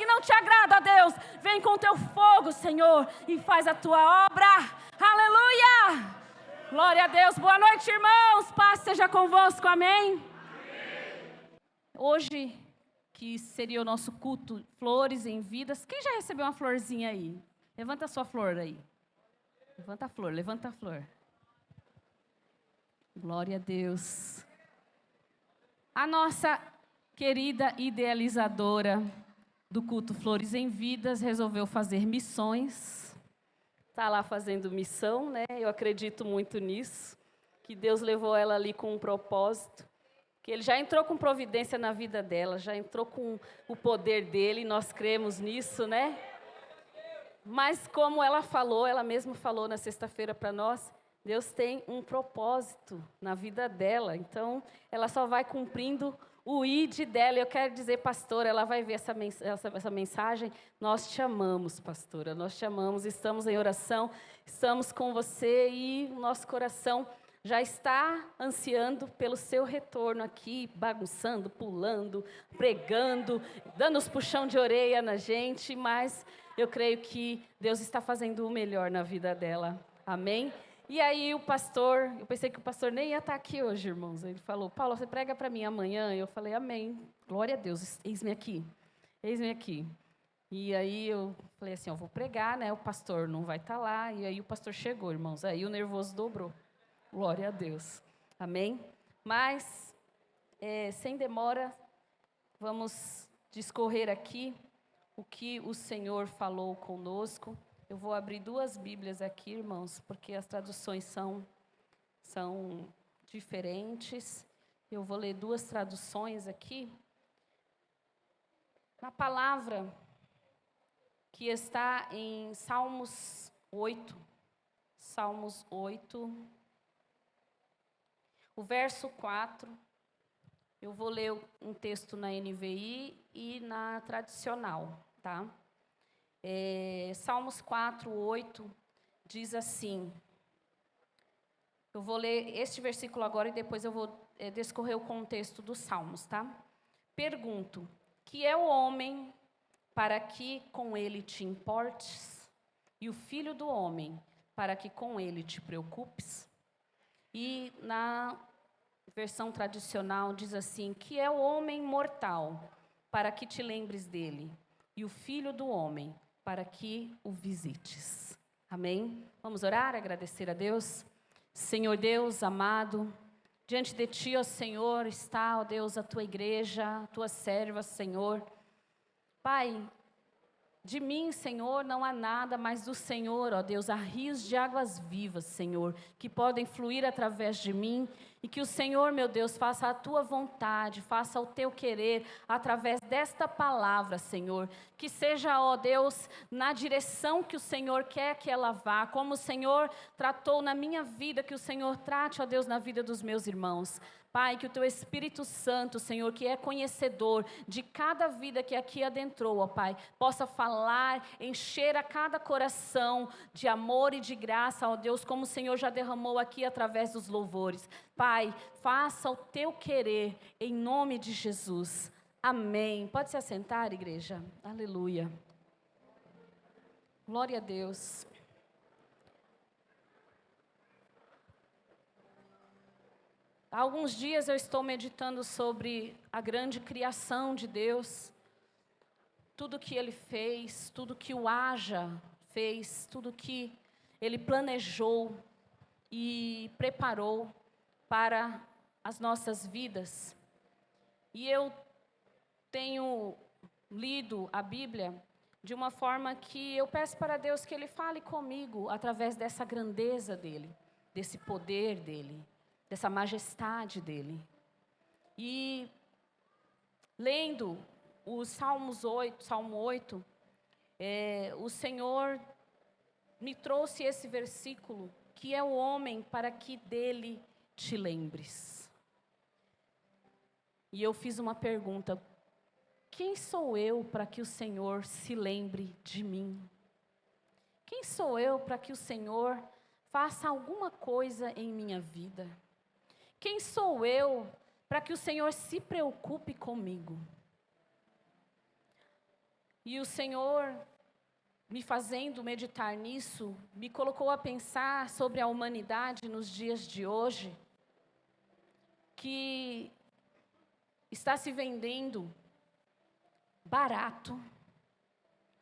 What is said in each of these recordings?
que não te agrada, ó Deus. Vem com o teu fogo, Senhor, e faz a tua obra. Aleluia! Glória a Deus. Boa noite, irmãos. Paz seja convosco. Amém? Hoje, que seria o nosso culto Flores em Vidas. Quem já recebeu uma florzinha aí? Levanta a sua flor aí. Levanta a flor, levanta a flor. Glória a Deus. A nossa querida idealizadora do culto Flores em Vidas resolveu fazer missões. Está lá fazendo missão, né? Eu acredito muito nisso. Que Deus levou ela ali com um propósito. Que Ele já entrou com providência na vida dela, já entrou com o poder dEle, nós cremos nisso, né? Mas como ela mesma falou na sexta-feira para nós, Deus tem um propósito na vida dela, então ela só vai cumprindo o ID dela. Eu quero dizer, pastora, ela vai ver essa mensagem, nós te amamos, pastora, nós te amamos, estamos em oração, estamos com você e o nosso coração já está ansiando pelo seu retorno aqui, bagunçando, pulando, pregando, dando os puxão de orelha na gente, mas eu creio que Deus está fazendo o melhor na vida dela, amém? E aí o pastor, eu pensei que o pastor nem ia estar aqui hoje, irmãos. Ele falou, Paulo, você prega para mim amanhã? Eu falei, amém, glória a Deus, eis-me aqui, eis-me aqui. E aí eu falei assim, eu vou pregar, né? O pastor não vai estar lá. E aí o pastor chegou, irmãos, aí o nervoso dobrou. Glória a Deus, amém? Mas, sem demora, vamos discorrer aqui o que o Senhor falou conosco. Eu vou abrir 2 Bíblias aqui, irmãos, porque as traduções são diferentes. Eu vou ler 2 traduções aqui. Na palavra que está em Salmos 8, o verso 4, eu vou ler um texto na NVI e na tradicional, tá? Salmos 4, 8, diz assim, eu vou ler este versículo agora e depois eu vou discorrer o contexto dos Salmos, tá? Pergunto, que é o homem para que com ele te importes, e o filho do homem para que com ele te preocupes? E na versão tradicional diz assim, que é o homem mortal para que te lembres dele, e o filho do homem para que o visites. Amém? Vamos orar, agradecer a Deus. Senhor Deus amado, diante de Ti, ó Senhor, está, ó Deus, a Tua igreja, a Tua serva, Senhor. Pai, de mim, Senhor, não há nada, mas do Senhor, ó Deus, há rios de águas vivas, Senhor, que podem fluir através de mim, e que o Senhor, meu Deus, faça a Tua vontade, faça o Teu querer, através desta palavra, Senhor, que seja, ó Deus, na direção que o Senhor quer que ela vá, como o Senhor tratou na minha vida, que o Senhor trate, ó Deus, na vida dos meus irmãos. Pai, que o Teu Espírito Santo, Senhor, que é conhecedor de cada vida que aqui adentrou, ó Pai, possa falar, encher a cada coração de amor e de graça, ó Deus, como o Senhor já derramou aqui através dos louvores. Pai, faça o Teu querer, em nome de Jesus. Amém. Pode se assentar, igreja? Aleluia. Glória a Deus. Há alguns dias eu estou meditando sobre a grande criação de Deus, tudo que Ele fez, tudo que o haja fez, tudo que Ele planejou e preparou para as nossas vidas. E eu tenho lido a Bíblia de uma forma que eu peço para Deus que Ele fale comigo através dessa grandeza dEle, desse poder dEle, dessa majestade dEle. E lendo o Salmo 8, o Senhor me trouxe esse versículo, que é o homem para que dele te lembres. E eu fiz uma pergunta, quem sou eu para que o Senhor se lembre de mim? Quem sou eu para que o Senhor faça alguma coisa em minha vida? Quem sou eu para que o Senhor se preocupe comigo? E o Senhor, me fazendo meditar nisso, me colocou a pensar sobre a humanidade nos dias de hoje, que está se vendendo barato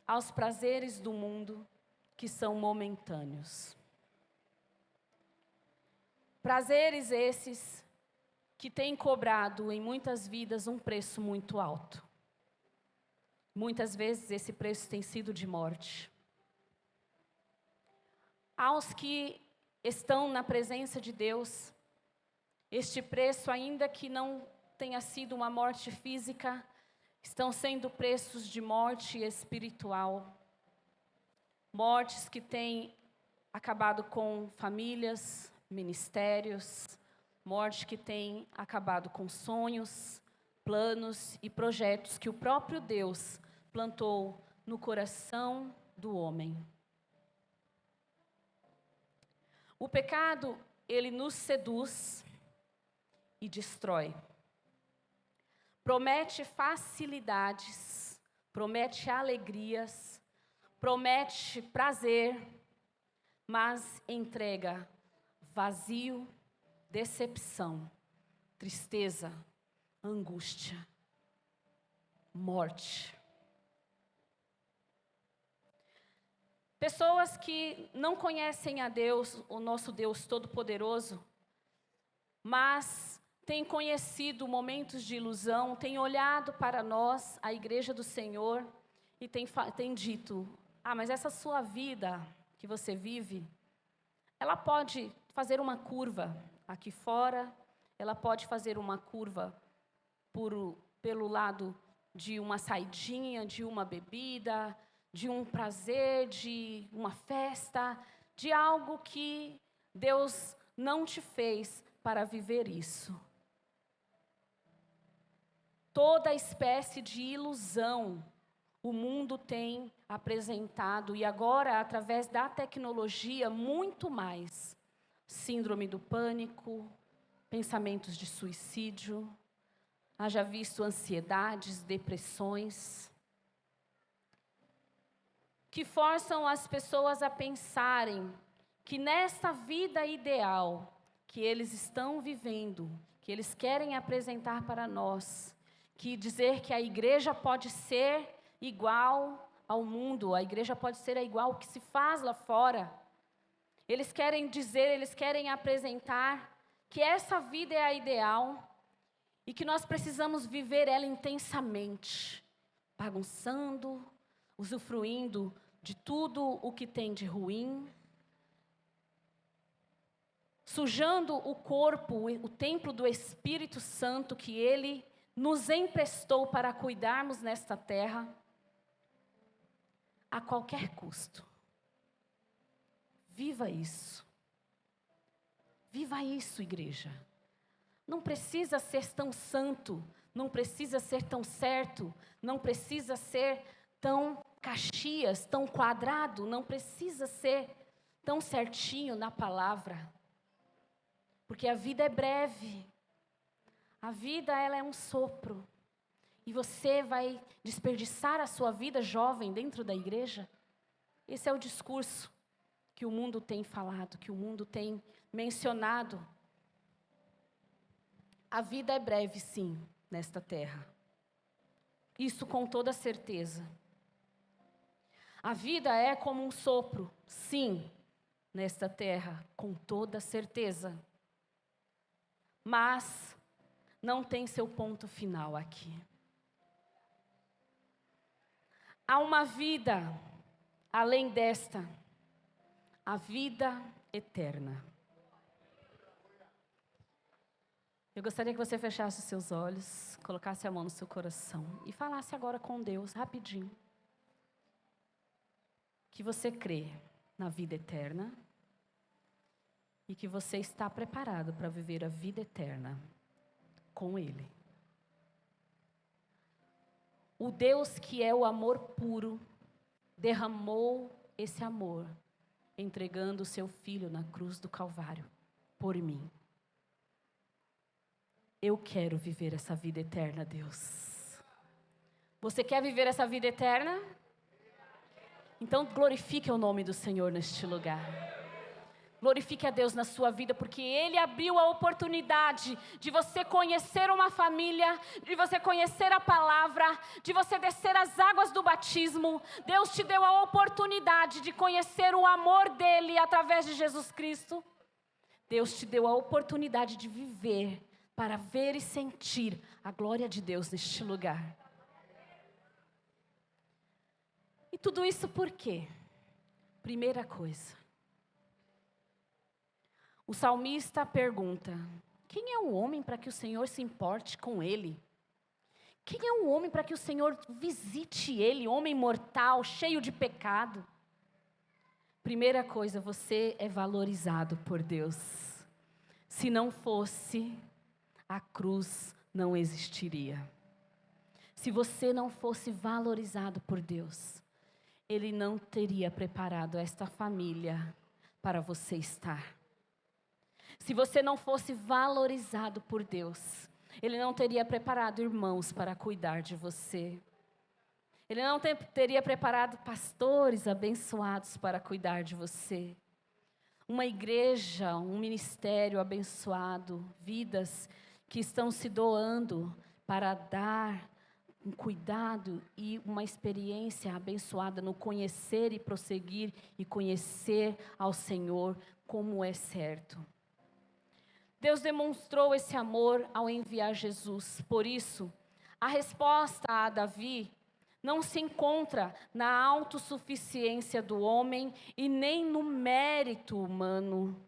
aos prazeres do mundo, que são momentâneos. Prazeres esses que têm cobrado em muitas vidas um preço muito alto. Muitas vezes esse preço tem sido de morte. Aos que estão na presença de Deus, este preço, ainda que não tenha sido uma morte física, estão sendo preços de morte espiritual. Mortes que têm acabado com famílias, ministérios, morte que têm acabado com sonhos, planos e projetos que o próprio Deus plantou no coração do homem. O pecado, ele nos seduz e destrói. Promete facilidades, promete alegrias, promete prazer, mas entrega vazio, decepção, tristeza, angústia, morte. Pessoas que não conhecem a Deus, o nosso Deus Todo-Poderoso, mas têm conhecido momentos de ilusão, têm olhado para nós, a Igreja do Senhor, e têm dito: mas essa sua vida que você vive, ela pode fazer uma curva aqui fora, ela pode fazer uma curva pelo lado de uma saidinha, de uma bebida, de um prazer, de uma festa, de algo que Deus não te fez para viver isso. Toda espécie de ilusão o mundo tem apresentado, e agora, através da tecnologia, muito mais. Síndrome do pânico, pensamentos de suicídio, haja visto ansiedades, depressões, que forçam as pessoas a pensarem que nesta vida ideal que eles estão vivendo, que eles querem apresentar para nós, que dizer que a igreja pode ser igual ao mundo, a igreja pode ser igual ao que se faz lá fora. Eles querem dizer, eles querem apresentar que essa vida é a ideal e que nós precisamos viver ela intensamente, bagunçando, usufruindo de tudo o que tem de ruim, sujando o corpo, o templo do Espírito Santo que Ele nos emprestou para cuidarmos nesta terra, a qualquer custo. Viva isso. Viva isso, igreja. Não precisa ser tão santo, não precisa ser tão certo, não precisa ser tão Caxias, tão quadrado, não precisa ser tão certinho na palavra. Porque a vida é breve. A vida, ela é um sopro. E você vai desperdiçar a sua vida jovem dentro da igreja? Esse é o discurso que o mundo tem falado, que o mundo tem mencionado. A vida é breve, sim, nesta terra. Isso com toda certeza. A vida é como um sopro, sim, nesta terra, com toda certeza. Mas não tem seu ponto final aqui. Há uma vida além desta, a vida eterna. Eu gostaria que você fechasse os seus olhos, colocasse a mão no seu coração e falasse agora com Deus, rapidinho. Que você crê na vida eterna e que você está preparado para viver a vida eterna com Ele. O Deus que é o amor puro, derramou esse amor, entregando o seu Filho na cruz do Calvário, por mim. Eu quero viver essa vida eterna, Deus. Você quer viver essa vida eterna? Então glorifique o nome do Senhor neste lugar. Glorifique a Deus na sua vida, porque Ele abriu a oportunidade de você conhecer uma família, de você conhecer a palavra, de você descer as águas do batismo. Deus te deu a oportunidade de conhecer o amor dEle através de Jesus Cristo. Deus te deu a oportunidade de viver para ver e sentir a glória de Deus neste lugar. E tudo isso por quê? Primeira coisa. O salmista pergunta: quem é o homem para que o Senhor se importe com ele? Quem é o homem para que o Senhor visite ele, homem mortal, cheio de pecado? Primeira coisa, você é valorizado por Deus. Se não fosse, a cruz não existiria. Se você não fosse valorizado por Deus, Ele não teria preparado esta família para você estar. Se você não fosse valorizado por Deus, Ele não teria preparado irmãos para cuidar de você. Ele não teria preparado pastores abençoados para cuidar de você. Uma igreja, um ministério abençoado, vidas que estão se doando para dar um cuidado e uma experiência abençoada no conhecer e prosseguir e conhecer ao Senhor como é certo. Deus demonstrou esse amor ao enviar Jesus. Por isso, a resposta a Davi não se encontra na autossuficiência do homem e nem no mérito humano.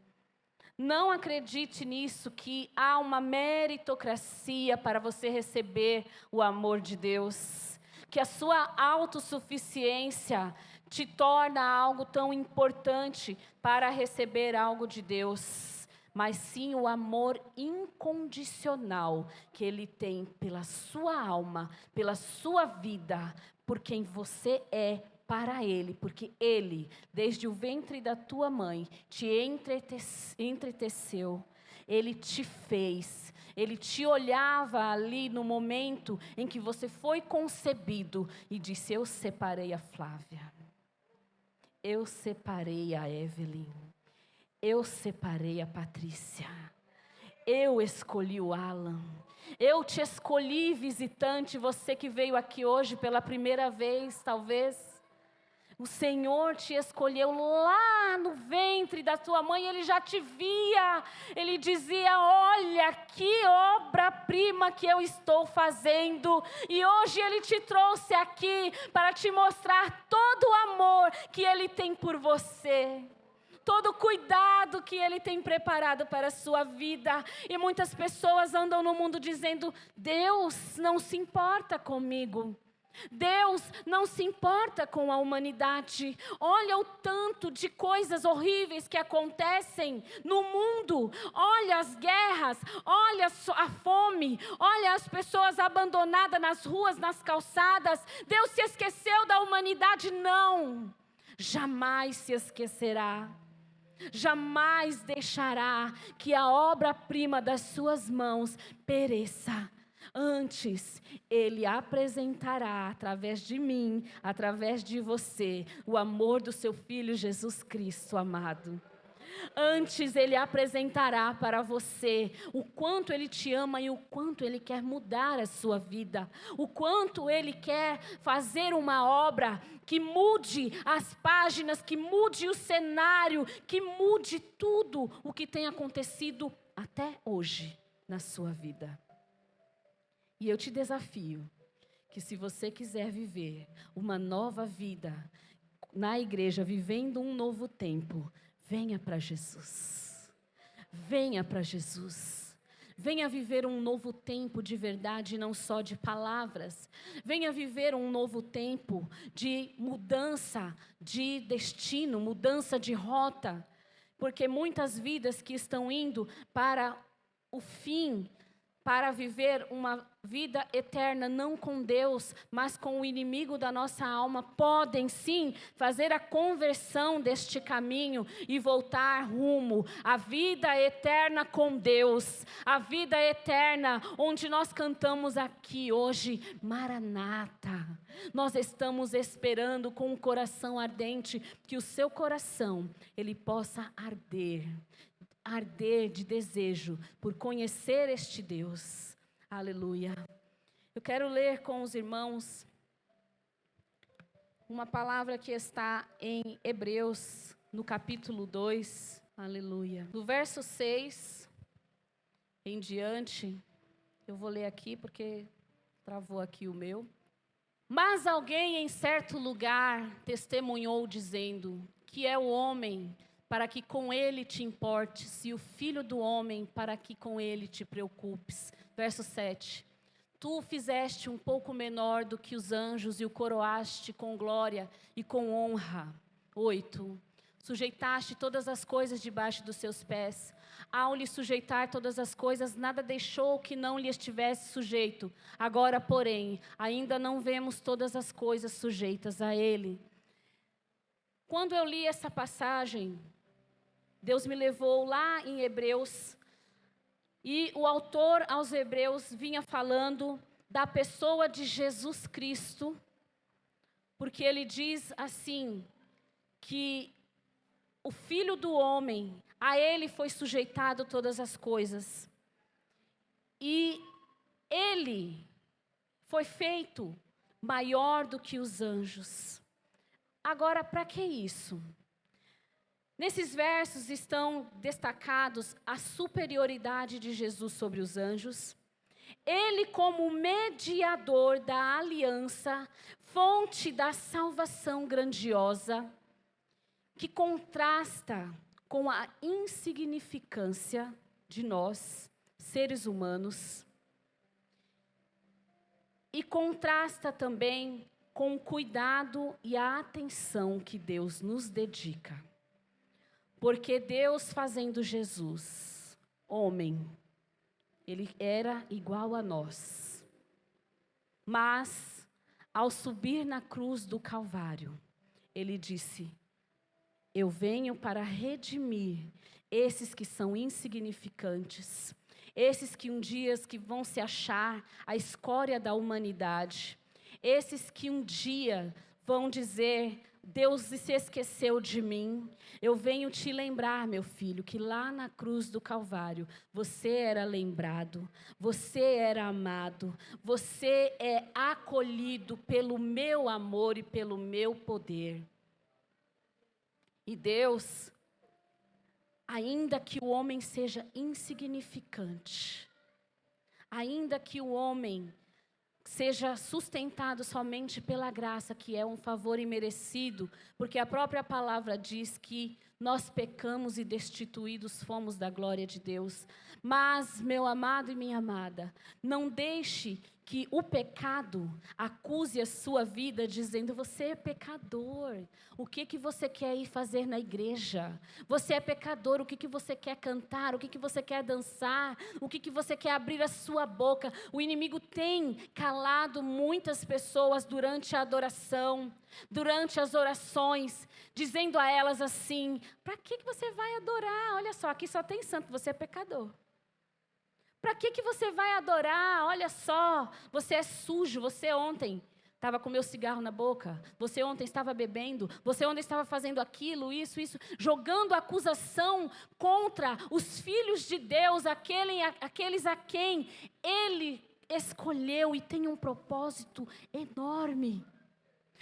Não acredite nisso, que há uma meritocracia para você receber o amor de Deus. Que a sua autossuficiência te torna algo tão importante para receber algo de Deus. Mas sim o amor incondicional que Ele tem pela sua alma, pela sua vida, por quem você é para Ele, porque Ele, desde o ventre da tua mãe, te entreteceu, Ele te fez, Ele te olhava ali no momento em que você foi concebido e disse: eu separei a Flávia, eu separei a Evelyn, eu separei a Patrícia, eu escolhi o Alan, eu te escolhi, visitante, você que veio aqui hoje pela primeira vez, talvez. O Senhor te escolheu lá no ventre da tua mãe, Ele já te via, Ele dizia: olha que obra-prima que eu estou fazendo, e hoje Ele te trouxe aqui para te mostrar todo o amor que Ele tem por você. Todo o cuidado que Ele tem preparado para a sua vida. E muitas pessoas andam no mundo dizendo: Deus não se importa comigo. Deus não se importa com a humanidade. Olha o tanto de coisas horríveis que acontecem no mundo. Olha as guerras, olha a fome, olha as pessoas abandonadas nas ruas, nas calçadas. Deus se esqueceu da humanidade? Não, jamais se esquecerá. Jamais deixará que a obra-prima das suas mãos pereça. Antes, Ele apresentará através de mim, através de você, o amor do seu Filho Jesus Cristo amado. Antes Ele apresentará para você o quanto Ele te ama e o quanto Ele quer mudar a sua vida. O quanto Ele quer fazer uma obra que mude as páginas, que mude o cenário, que mude tudo o que tem acontecido até hoje na sua vida. E eu te desafio que, se você quiser viver uma nova vida na igreja, vivendo um novo tempo, venha para Jesus. Venha para Jesus. Venha viver um novo tempo de verdade, não só de palavras. Venha viver um novo tempo de mudança de destino, mudança de rota. Porque muitas vidas que estão indo para o fim para viver uma vida eterna, não com Deus, mas com o inimigo da nossa alma, podem sim fazer a conversão deste caminho e voltar rumo à vida eterna com Deus, a vida eterna onde nós cantamos aqui hoje, Maranata. Nós estamos esperando com um coração ardente que o seu coração, ele possa arder de desejo por conhecer este Deus. Aleluia. Eu quero ler com os irmãos uma palavra que está em Hebreus, no capítulo 2. Aleluia. Do verso 6 em diante, eu vou ler aqui porque travou aqui o meu. Mas alguém em certo lugar testemunhou dizendo: que é o homem para que com ele te importes, e o filho do homem para que com ele te preocupes. Verso 7. Tu o fizeste um pouco menor do que os anjos e o coroaste com glória e com honra. 8. Sujeitaste todas as coisas debaixo dos seus pés. Ao lhe sujeitar todas as coisas, nada deixou que não lhe estivesse sujeito. Agora, porém, ainda não vemos todas as coisas sujeitas a ele. Quando eu li essa passagem, Deus me levou lá em Hebreus, e o autor aos Hebreus vinha falando da pessoa de Jesus Cristo, porque ele diz assim, que o Filho do homem, a ele foi sujeitado todas as coisas, e ele foi feito maior do que os anjos. Agora, para que isso? Nesses versos estão destacados a superioridade de Jesus sobre os anjos, ele como mediador da aliança, fonte da salvação grandiosa, que contrasta com a insignificância de nós, seres humanos, e contrasta também com o cuidado e a atenção que Deus nos dedica. Porque Deus fazendo Jesus, homem, ele era igual a nós. Mas, ao subir na cruz do Calvário, ele disse: eu venho para redimir esses que são insignificantes, esses que um dia que vão se achar a escória da humanidade, esses que um dia vão dizer: Deus se esqueceu de mim. Eu venho te lembrar, meu filho, que lá na cruz do Calvário, você era lembrado, você era amado, você é acolhido pelo meu amor e pelo meu poder. E Deus, ainda que o homem seja insignificante, ainda que o homem seja sustentado somente pela graça, que é um favor imerecido, porque a própria palavra diz que nós pecamos e destituídos fomos da glória de Deus. Mas, meu amado e minha amada, não deixe que o pecado acuse a sua vida dizendo: você é pecador, o que você quer ir fazer na igreja? Você é pecador, o que você quer cantar? O que você quer dançar? O que você quer abrir a sua boca? O inimigo tem calado muitas pessoas durante a adoração, durante as orações, dizendo a elas assim: para que você vai adorar? Olha só, aqui só tem santo, você é pecador. Para que você vai adorar? Olha só, você é sujo, você ontem estava com meu cigarro na boca, você ontem estava bebendo, você ontem estava fazendo aquilo, isso, jogando acusação contra os filhos de Deus, aqueles a quem Ele escolheu e tem um propósito enorme.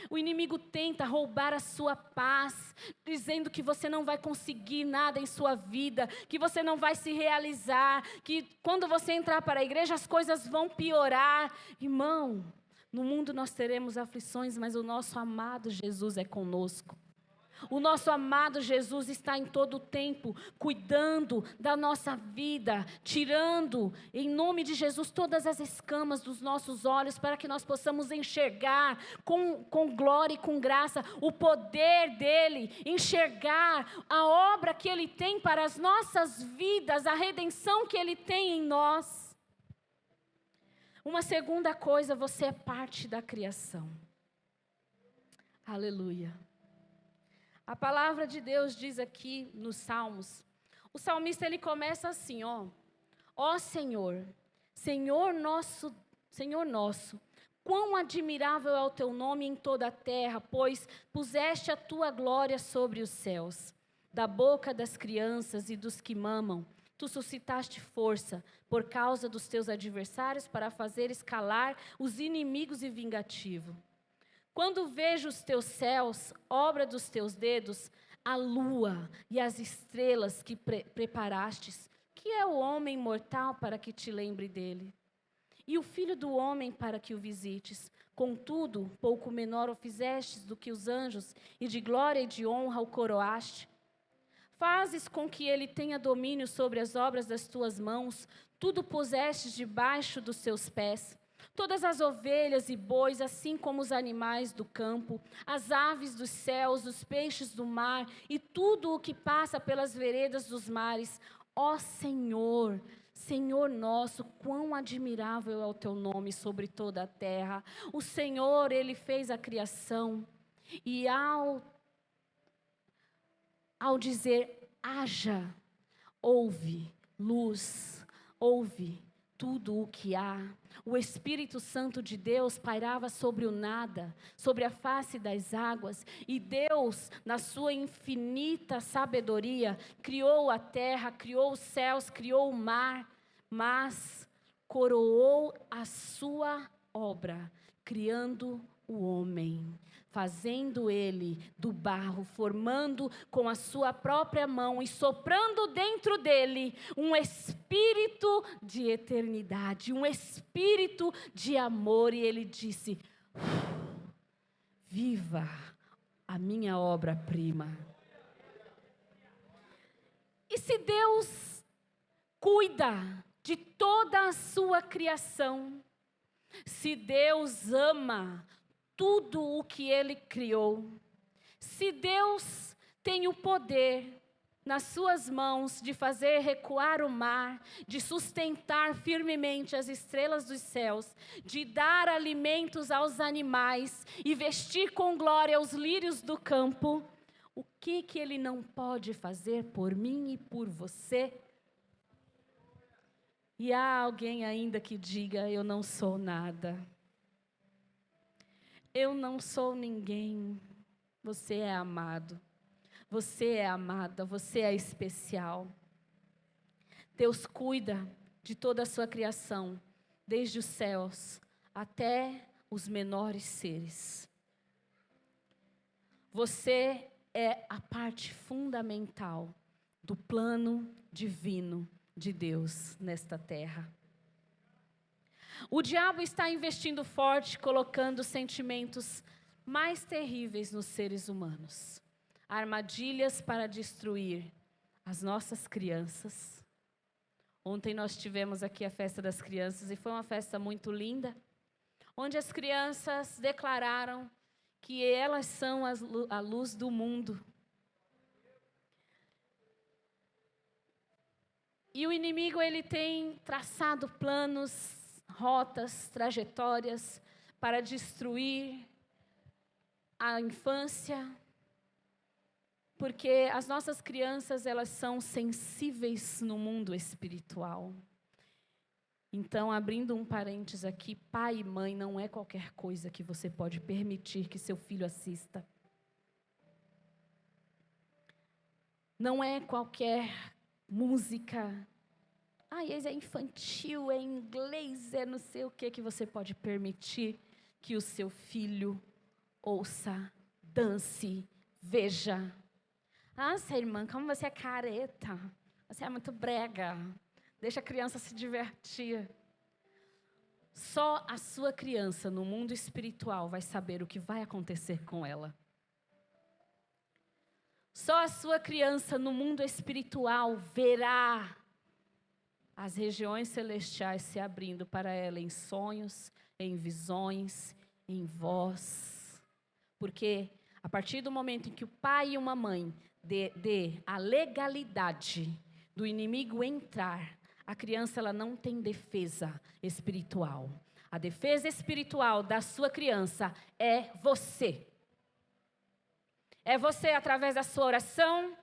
O inimigo tenta roubar a sua paz, dizendo que você não vai conseguir nada em sua vida, que você não vai se realizar, que quando você entrar para a igreja as coisas vão piorar. Irmão, no mundo nós teremos aflições, mas o nosso amado Jesus é conosco. O nosso amado Jesus está em todo o tempo, cuidando da nossa vida, tirando, em nome de Jesus, todas as escamas dos nossos olhos, para que nós possamos enxergar com glória e com graça o poder dEle, enxergar a obra que Ele tem para as nossas vidas, a redenção que Ele tem em nós. Uma segunda coisa, você é parte da criação. Aleluia. A palavra de Deus diz aqui nos Salmos, o salmista ele começa assim, ó Senhor, Senhor nosso, quão admirável é o teu nome em toda a terra, pois puseste a tua glória sobre os céus. Da boca das crianças e dos que mamam, tu suscitaste força por causa dos teus adversários para fazer escalar os inimigos e vingativo. Quando vejo os teus céus, obra dos teus dedos, a lua e as estrelas que preparastes, que é o homem mortal para que te lembre dele? E o filho do homem para que o visites? Contudo, pouco menor o fizestes do que os anjos, e de glória e de honra o coroaste. Fazes com que ele tenha domínio sobre as obras das tuas mãos, tudo pusestes debaixo dos seus pés. Todas as ovelhas e bois, assim como os animais do campo, as aves dos céus, os peixes do mar e tudo o que passa pelas veredas dos mares. Ó Senhor, Senhor nosso, quão admirável é o teu nome sobre toda a terra. O Senhor, Ele fez a criação e ao dizer, haja, houve luz, houve tudo o que há. O Espírito Santo de Deus pairava sobre o nada, sobre a face das águas, e Deus, na sua infinita sabedoria, criou a terra, criou os céus, criou o mar, mas coroou a sua obra, criando o homem, fazendo ele do barro, formando com a sua própria mão e soprando dentro dele um espírito de eternidade, um espírito de amor. E ele disse, viva a minha obra-prima. E se Deus cuida de toda a sua criação, se Deus ama tudo o que Ele criou, se Deus tem o poder nas suas mãos de fazer recuar o mar, de sustentar firmemente as estrelas dos céus, de dar alimentos aos animais e vestir com glória os lírios do campo, o que Ele não pode fazer por mim e por você? E há alguém ainda que diga, eu não sou nada. Eu não sou ninguém. Você é amado. Você é amada. Você é especial. Deus cuida de toda a sua criação, desde os céus até os menores seres. Você é a parte fundamental do plano divino de Deus nesta terra. O diabo está investindo forte, colocando sentimentos mais terríveis nos seres humanos. Armadilhas para destruir as nossas crianças. Ontem nós tivemos aqui a festa das crianças e foi uma festa muito linda, onde as crianças declararam que elas são a luz do mundo. E o inimigo, ele tem traçado planos, rotas, trajetórias para destruir a infância, porque as nossas crianças, elas são sensíveis no mundo espiritual. Então, abrindo um parênteses aqui, pai e mãe não é qualquer coisa que você pode permitir que seu filho assista. Não é qualquer música. É infantil, é inglês, é não sei o que você pode permitir que o seu filho ouça, dance, veja. Nossa, irmã, como você é careta. Você é muito brega. Deixa a criança se divertir. Só a sua criança no mundo espiritual vai saber o que vai acontecer com ela. Só a sua criança no mundo espiritual verá as regiões celestiais se abrindo para ela em sonhos, em visões, em voz. Porque a partir do momento em que o pai e uma mãe dê a legalidade do inimigo entrar, a criança ela não tem defesa espiritual. A defesa espiritual da sua criança é você. É você através da sua oração,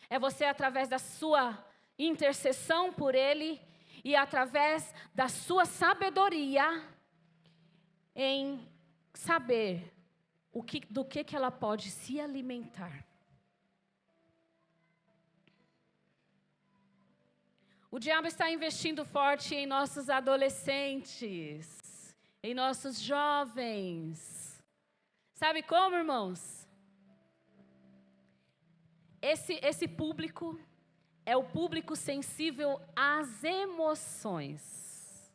é você através da sua intercessão por ele e através da sua sabedoria em saber do que ela pode se alimentar. O diabo está investindo forte em nossos adolescentes, em nossos jovens. Sabe como, irmãos? Esse público é o público sensível às emoções.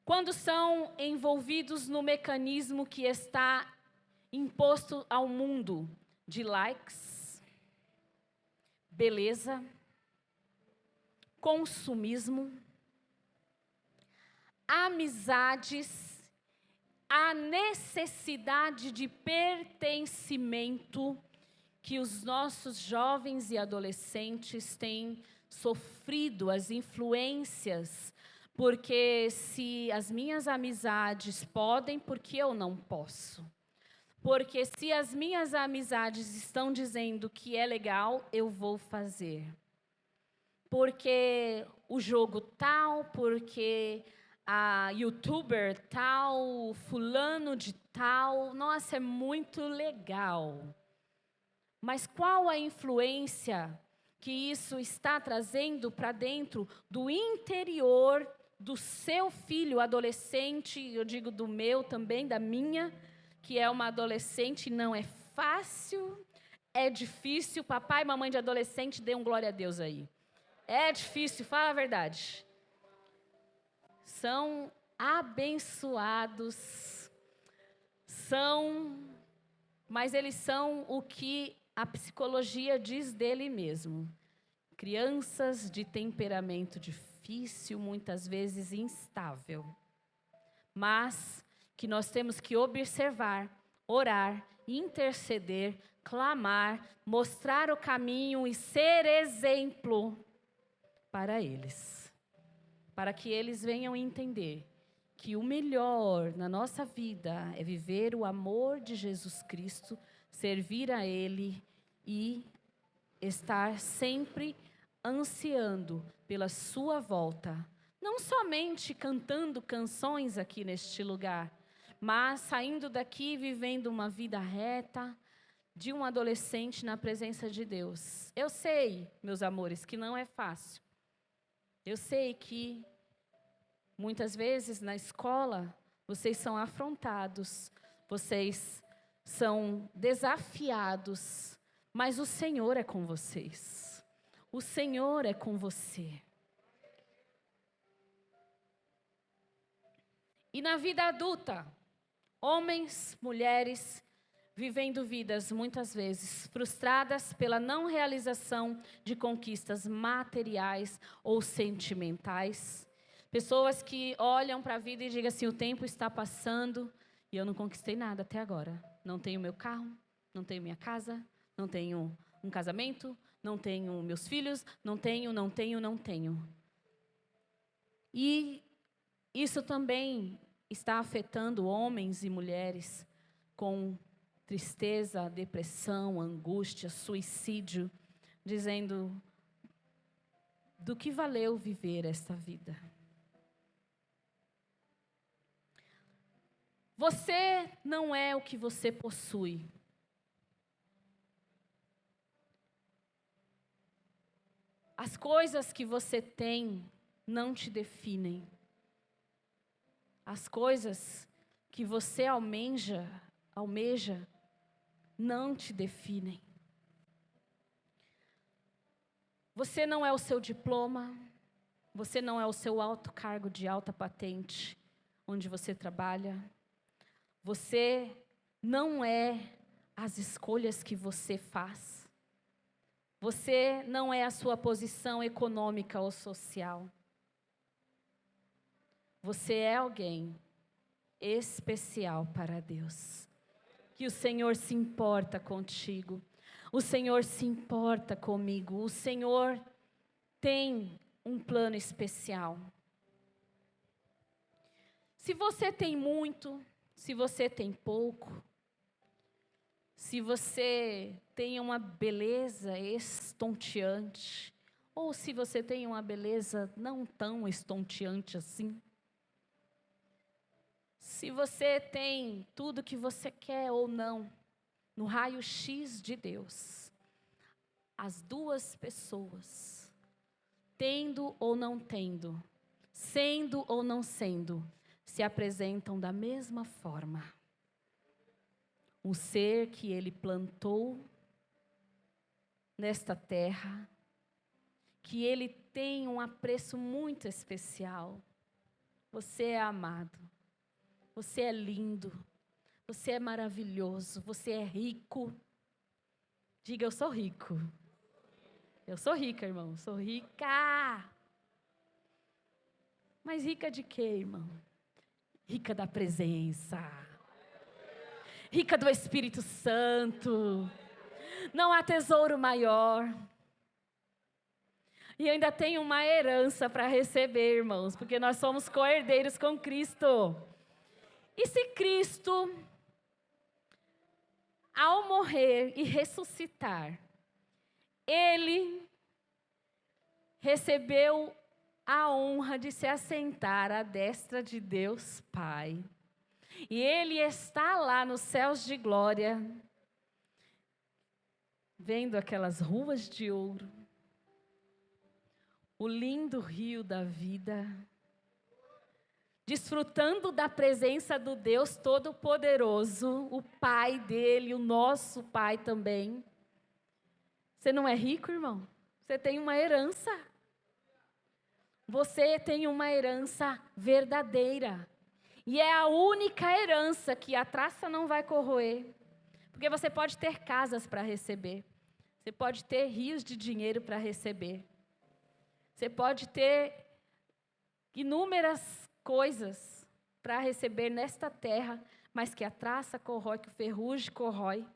Quando são envolvidos no mecanismo que está imposto ao mundo de likes, beleza, consumismo, amizades, a necessidade de pertencimento que os nossos jovens e adolescentes têm sofrido, as influências, porque se as minhas amizades podem, por que eu não posso? Porque se as minhas amizades estão dizendo que é legal, eu vou fazer. Porque o jogo tal, porque a youtuber tal, fulano de tal, nossa, é muito legal. Mas qual a influência que isso está trazendo para dentro do interior do seu filho adolescente, eu digo do meu também, da minha, que é uma adolescente, não é fácil, é difícil. Papai e mamãe de adolescente, dê um glória a Deus aí. É difícil, fala a verdade. São abençoados, mas eles são o que a psicologia diz dele mesmo. Crianças de temperamento difícil, muitas vezes instável. Mas que nós temos que observar, orar, interceder, clamar, mostrar o caminho e ser exemplo para eles. Para que eles venham entender que o melhor na nossa vida é viver o amor de Jesus Cristo, servir a Ele e estar sempre ansiando pela sua volta. Não somente cantando canções aqui neste lugar, mas saindo daqui vivendo uma vida reta de um adolescente na presença de Deus. Eu sei, meus amores, que não é fácil. Eu sei que muitas vezes na escola vocês são afrontados, vocês são desafiados, mas o Senhor é com vocês. O Senhor é com você. E na vida adulta, homens, mulheres, vivendo vidas muitas vezes frustradas pela não realização de conquistas materiais ou sentimentais. Pessoas que olham para a vida e dizem assim, o tempo está passando e eu não conquistei nada até agora. Não tenho meu carro, não tenho minha casa, não tenho um casamento, não tenho meus filhos, não tenho. E isso também está afetando homens e mulheres com tristeza, depressão, angústia, suicídio, dizendo, do que valeu viver esta vida? Você não é o que você possui. As coisas que você tem não te definem. As coisas que você almeja, não te definem. Você não é o seu diploma, você não é o seu alto cargo de alta patente, onde você trabalha. Você não é as escolhas que você faz. Você não é a sua posição econômica ou social. Você é alguém especial para Deus. Que o Senhor se importa contigo. O Senhor se importa comigo. O Senhor tem um plano especial. Se você tem muito, se você tem pouco, se você tem uma beleza estonteante, ou se você tem uma beleza não tão estonteante assim, se você tem tudo que você quer ou não, no raio-x de Deus, as duas pessoas, tendo ou não tendo, sendo ou não sendo, se apresentam da mesma forma. Um ser que ele plantou nesta terra, que ele tem um apreço muito especial. Você é amado, você é lindo, você é maravilhoso, você é rico. Diga, eu sou rico. Eu sou rica, irmão, sou rica. Mas rica de quê, irmão? Rica da presença. Rica do Espírito Santo. Não há tesouro maior. E ainda tem uma herança para receber, irmãos, porque nós somos co-herdeiros com Cristo. E se Cristo, ao morrer e ressuscitar, Ele recebeu a honra de se assentar à destra de Deus Pai. E Ele está lá nos céus de glória, vendo aquelas ruas de ouro, o lindo rio da vida, desfrutando da presença do Deus Todo-Poderoso, o Pai dele, o nosso Pai também. Você não é rico, irmão? Você tem uma herança. Você tem uma herança verdadeira. E é a única herança que a traça não vai corroer. Porque você pode ter casas para receber. Você pode ter rios de dinheiro para receber. Você pode ter inúmeras coisas para receber nesta terra, mas que a traça corrói, que o ferrugem corrói.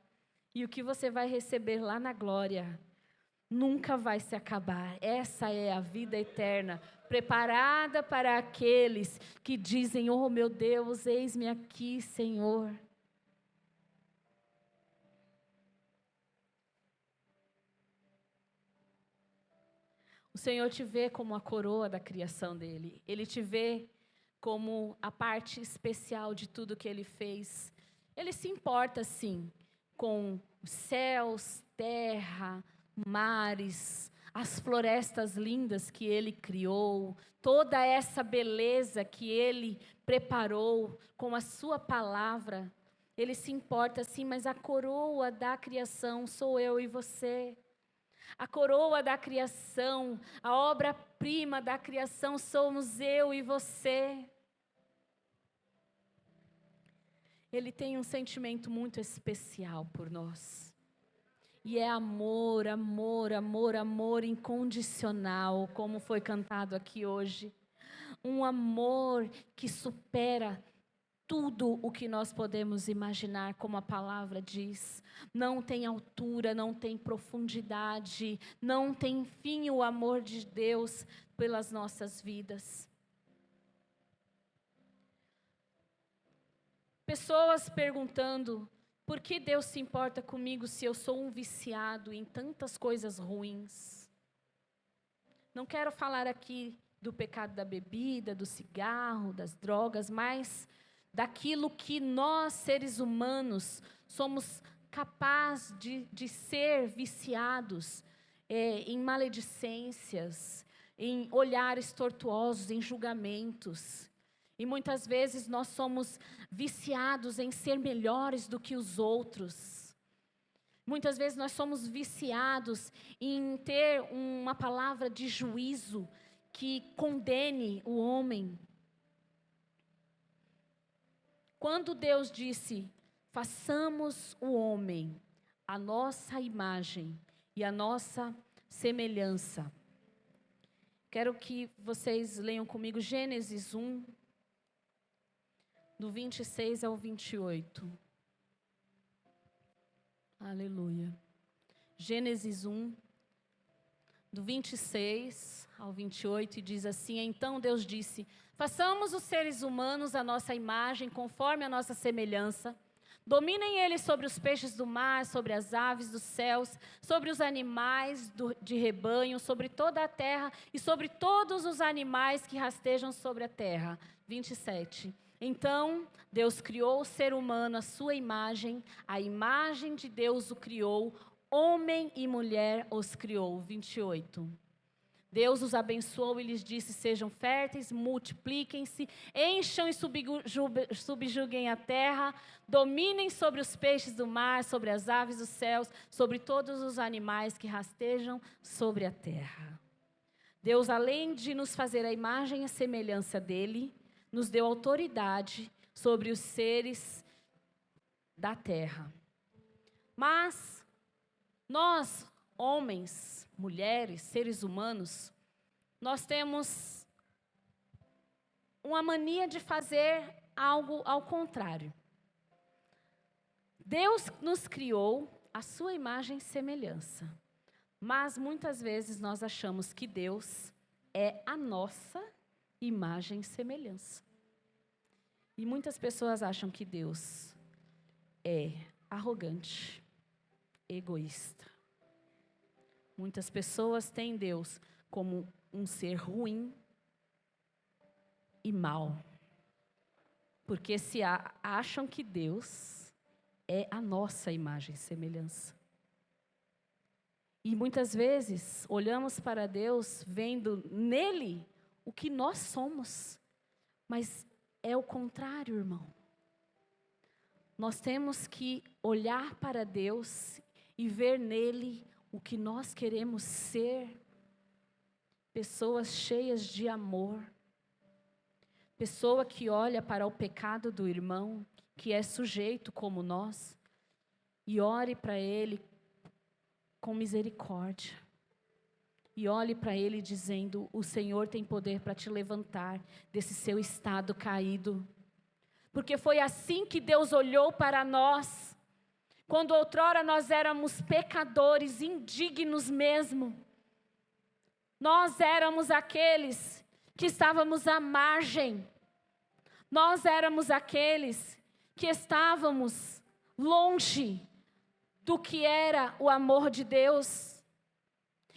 E o que você vai receber lá na glória nunca vai se acabar. Essa é a vida eterna, preparada para aqueles que dizem: oh meu Deus, eis-me aqui, Senhor. O Senhor te vê como a coroa da criação dele. Ele te vê como a parte especial de tudo que ele fez. Ele se importa, sim, com os céus, terra, mares, as florestas lindas que ele criou, toda essa beleza que ele preparou com a sua palavra. Ele se importa, sim, mas a coroa da criação sou eu e você. A coroa da criação, a obra-prima da criação somos eu e você. Ele tem um sentimento muito especial por nós. E é amor, amor, amor, amor incondicional, como foi cantado aqui hoje. Um amor que supera tudo o que nós podemos imaginar, como a palavra diz. Não tem altura, não tem profundidade, não tem fim o amor de Deus pelas nossas vidas. Pessoas perguntando: por que Deus se importa comigo se eu sou um viciado em tantas coisas ruins? Não quero falar aqui do pecado da bebida, do cigarro, das drogas, mas daquilo que nós, seres humanos, somos capazes de ser viciados em maledicências, em olhares tortuosos, em julgamentos. E muitas vezes nós somos viciados em ser melhores do que os outros. Muitas vezes nós somos viciados em ter uma palavra de juízo que condene o homem. Quando Deus disse: façamos o homem a nossa imagem e a nossa semelhança. Quero que vocês leiam comigo Gênesis 1, do 26 ao 28. Aleluia. Gênesis 1, do 26 ao 28, e diz assim: Então Deus disse: façamos os seres humanos à nossa imagem, conforme a nossa semelhança. Dominem eles sobre os peixes do mar, sobre as aves dos céus, sobre os animais de rebanho, sobre toda a terra e sobre todos os animais que rastejam sobre a terra. 27. Então Deus criou o ser humano à sua imagem, a imagem de Deus o criou, homem e mulher os criou. 28. Deus os abençoou e lhes disse: sejam férteis, multipliquem-se, encham e subjuguem a terra, dominem sobre os peixes do mar, sobre as aves dos céus, sobre todos os animais que rastejam sobre a terra. Deus, além de nos fazer a imagem e a semelhança dele, nos deu autoridade sobre os seres da terra. Mas nós, homens, mulheres, seres humanos, nós temos uma mania de fazer algo ao contrário. Deus nos criou à sua imagem e semelhança, mas muitas vezes nós achamos que Deus é a nossa imagem e semelhança. E muitas pessoas acham que Deus é arrogante, egoísta. Muitas pessoas têm Deus como um ser ruim e mau, porque acham que Deus é a nossa imagem e semelhança. E muitas vezes olhamos para Deus vendo nele o que nós somos, mas é o contrário, irmão. Nós temos que olhar para Deus e ver nele o que nós queremos ser, pessoas cheias de amor, pessoa que olha para o pecado do irmão, que é sujeito como nós, e ore para ele com misericórdia, e olhe para ele dizendo: o Senhor tem poder para te levantar desse seu estado caído, porque foi assim que Deus olhou para nós, quando outrora nós éramos pecadores, indignos mesmo. Nós éramos aqueles que estávamos à margem. Nós éramos aqueles que estávamos longe do que era o amor de Deus.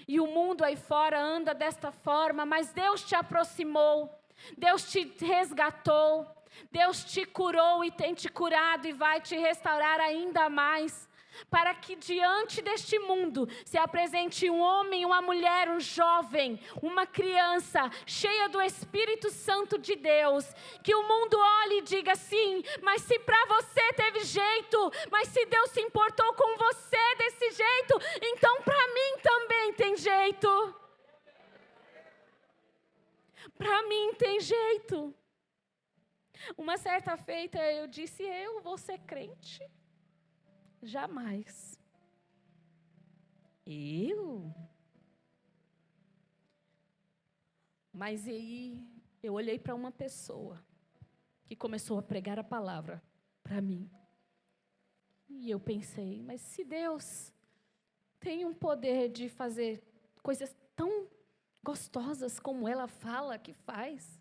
E o mundo aí fora anda desta forma, mas Deus te aproximou, Deus te resgatou, Deus te curou e tem te curado e vai te restaurar ainda mais, para que diante deste mundo se apresente um homem, uma mulher, um jovem, uma criança cheia do Espírito Santo de Deus, que o mundo olhe e diga assim: mas se para você teve jeito, mas se Deus se importou com você desse jeito, então para mim também tem jeito. Para mim tem jeito. Uma certa feita eu disse: eu vou ser crente? Jamais. Eu? Mas aí eu olhei para uma pessoa que começou a pregar a palavra para mim. E eu pensei: mas se Deus tem um poder de fazer coisas tão gostosas como ela fala que faz,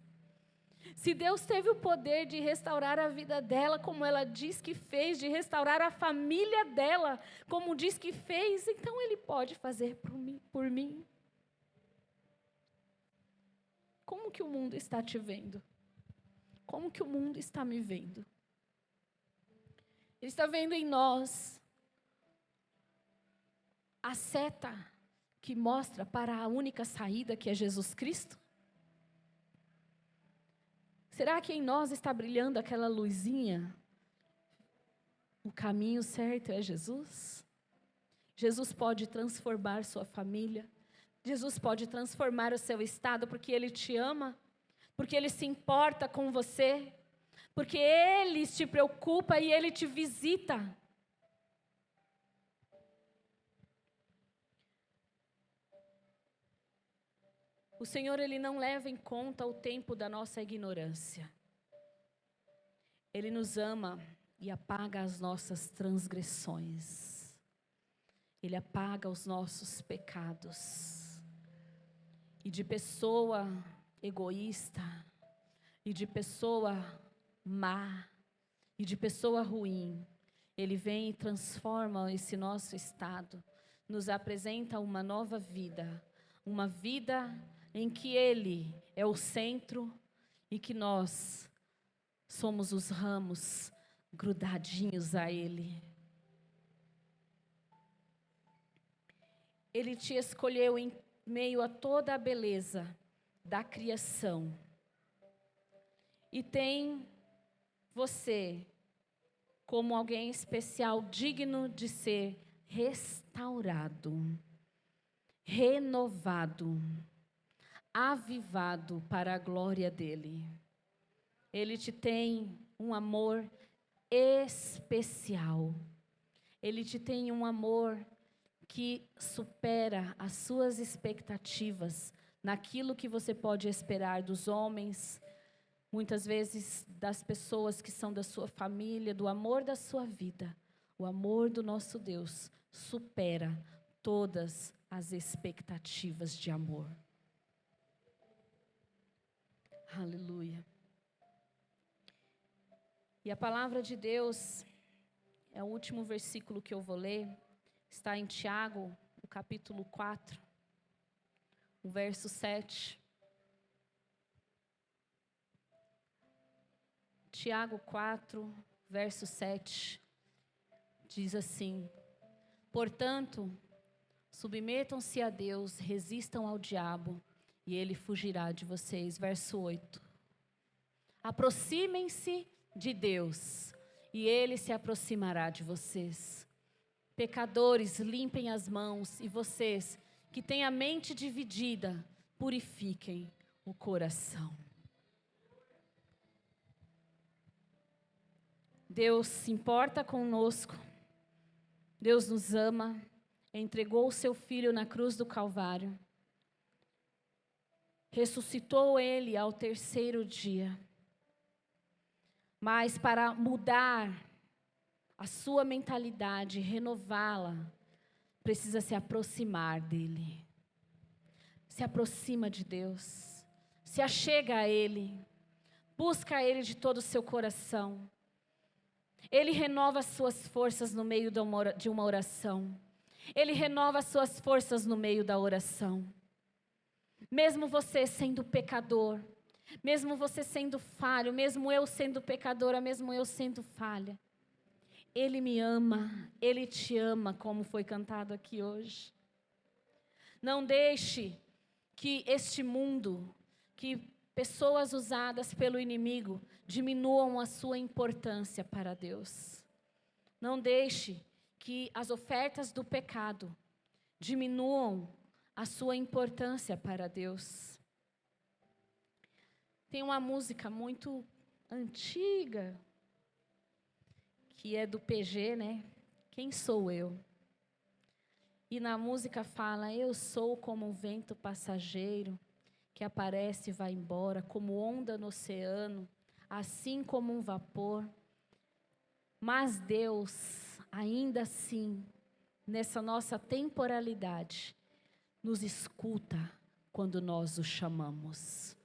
se Deus teve o poder de restaurar a vida dela, como ela diz que fez, de restaurar a família dela, como diz que fez, então Ele pode fazer por mim. Como que o mundo está te vendo? Como que o mundo está me vendo? Ele está vendo em nós a seta que mostra para a única saída, que é Jesus Cristo? Será que em nós está brilhando aquela luzinha? O caminho certo é Jesus? Jesus pode transformar sua família. Jesus pode transformar o seu estado, porque Ele te ama, porque Ele se importa com você, porque Ele te preocupa e Ele te visita. O Senhor, Ele não leva em conta o tempo da nossa ignorância. Ele nos ama e apaga as nossas transgressões. Ele apaga os nossos pecados. e de pessoa egoísta, e de pessoa má, e de pessoa ruim. Ele vem e transforma esse nosso estado, nos apresenta uma nova vida, uma vida em que Ele é o centro e que nós somos os ramos grudadinhos a Ele. Ele te escolheu em meio a toda a beleza da criação. E tem você como alguém especial, digno de ser restaurado, renovado, avivado para a glória dEle. Ele te tem um amor especial. Ele te tem um amor que supera as suas expectativas naquilo que você pode esperar dos homens, muitas vezes das pessoas que são da sua família, do amor da sua vida. O amor do nosso Deus supera todas as expectativas de amor. Aleluia. E a palavra de Deus, é o último versículo que eu vou ler, está em Tiago, no capítulo 4, o verso 7. Tiago 4, verso 7, diz assim: portanto, submetam-se a Deus, resistam ao diabo, e ele fugirá de vocês. Verso 8. Aproximem-se de Deus, e ele se aproximará de vocês. Pecadores, limpem as mãos, e vocês que têm a mente dividida, purifiquem o coração. Deus se importa conosco, Deus nos ama, entregou o seu Filho na cruz do Calvário, ressuscitou Ele ao terceiro dia, mas para mudar a sua mentalidade, renová-la, precisa se aproximar dEle. Se aproxima de Deus, se achega a Ele, busca Ele de todo o seu coração. Ele renova as suas forças no meio de uma oração. Ele renova as suas forças no meio da oração. Mesmo você sendo pecador, mesmo você sendo falho, mesmo eu sendo pecadora, mesmo eu sendo falha, Ele me ama, Ele te ama, como foi cantado aqui hoje. Não deixe que este mundo, que pessoas usadas pelo inimigo diminuam a sua importância para Deus. Não deixe que as ofertas do pecado diminuam a sua importância para Deus. Tem uma música muito antiga, que é do PG, né? Quem sou eu? E na música fala: eu sou como um vento passageiro, que aparece e vai embora, como onda no oceano, assim como um vapor. Mas Deus, ainda assim, nessa nossa temporalidade, nos escuta quando nós o chamamos.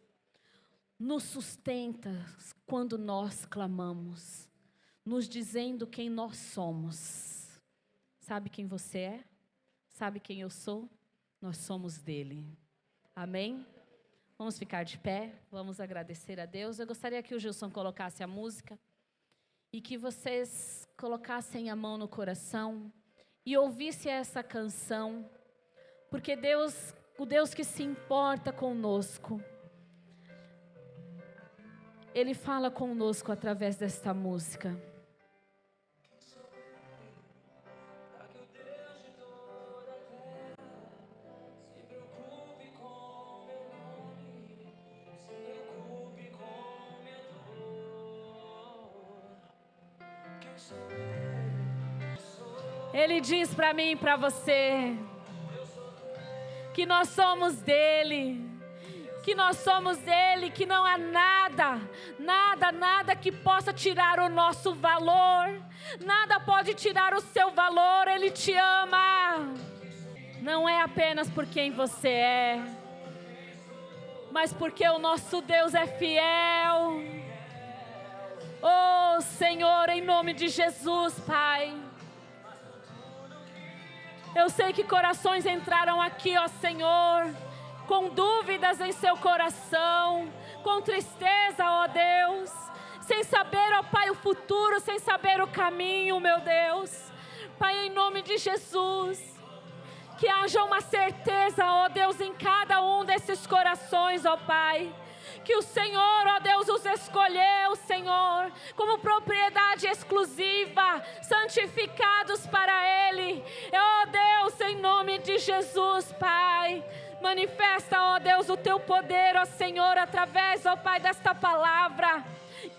Nos sustenta quando nós clamamos, nos dizendo quem nós somos. Sabe quem você é? Sabe quem eu sou? Nós somos dele. Amém? Vamos ficar de pé, vamos agradecer a Deus. Eu gostaria que o Gilson colocasse a música e que vocês colocassem a mão no coração e ouvissem essa canção, porque Deus, o Deus que se importa conosco, Ele fala conosco através desta música. Ele diz para mim e para você que nós somos dele, que nós somos dele, que não há nada que possa tirar o nosso valor, nada pode tirar o seu valor. Ele te ama, não é apenas por quem você é, mas porque o nosso Deus é fiel. Oh, Senhor, em nome de Jesus, Pai. Eu sei que corações entraram aqui, ó Senhor, com dúvidas em seu coração, com tristeza, ó Deus, sem saber, ó Pai, o futuro, sem saber o caminho, meu Deus. Pai, em nome de Jesus, que haja uma certeza, ó Deus, em cada um desses corações, ó Pai, que o Senhor, ó Deus, os escolheu, Senhor, como propriedade exclusiva, santificados para Ele. Ó Deus, em nome de Jesus, Pai, manifesta, ó Deus, o Teu poder, ó Senhor, através, ó Pai, desta palavra.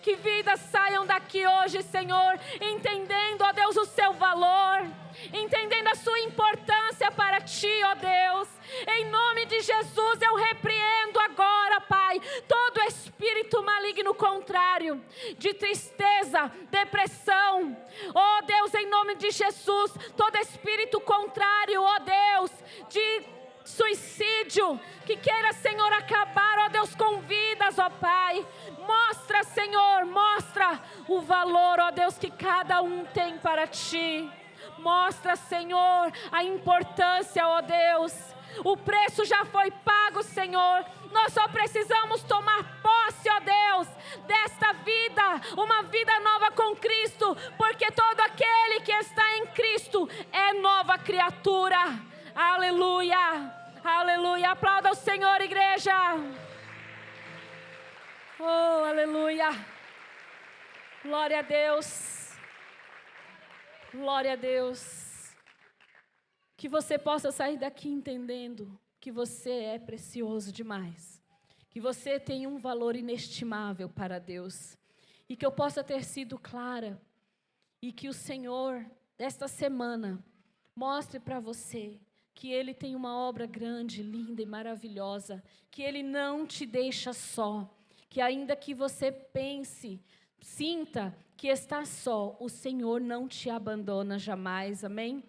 Que vidas saiam daqui hoje, Senhor, entendendo, ó Deus, o seu valor, entendendo a sua importância para Ti, ó Deus. Em nome de Jesus, eu repreendo agora, Pai, todo espírito maligno contrário, de tristeza, depressão. Ó Deus, em nome de Jesus, todo espírito contrário, ó Deus, de suicídio, que queira, Senhor, acabar, ó Deus, com vidas, ó Pai. Mostra, Senhor, mostra o valor, ó Deus, que cada um tem para Ti. Mostra, Senhor, a importância, ó Deus. O preço já foi pago, Senhor. Nós só precisamos tomar posse, ó Deus, desta vida, uma vida nova com Cristo, porque todo aquele que está em Cristo é nova criatura. Aleluia, aleluia. Aplauda o Senhor, igreja. Oh, aleluia. Glória a Deus. Glória a Deus. Que você possa sair daqui entendendo que você é precioso demais. Que você tem um valor inestimável para Deus. E que eu possa ter sido clara. E que o Senhor, esta semana, mostre para você que Ele tem uma obra grande, linda e maravilhosa, que Ele não te deixa só, que ainda que você pense, sinta que está só, o Senhor não te abandona jamais, amém?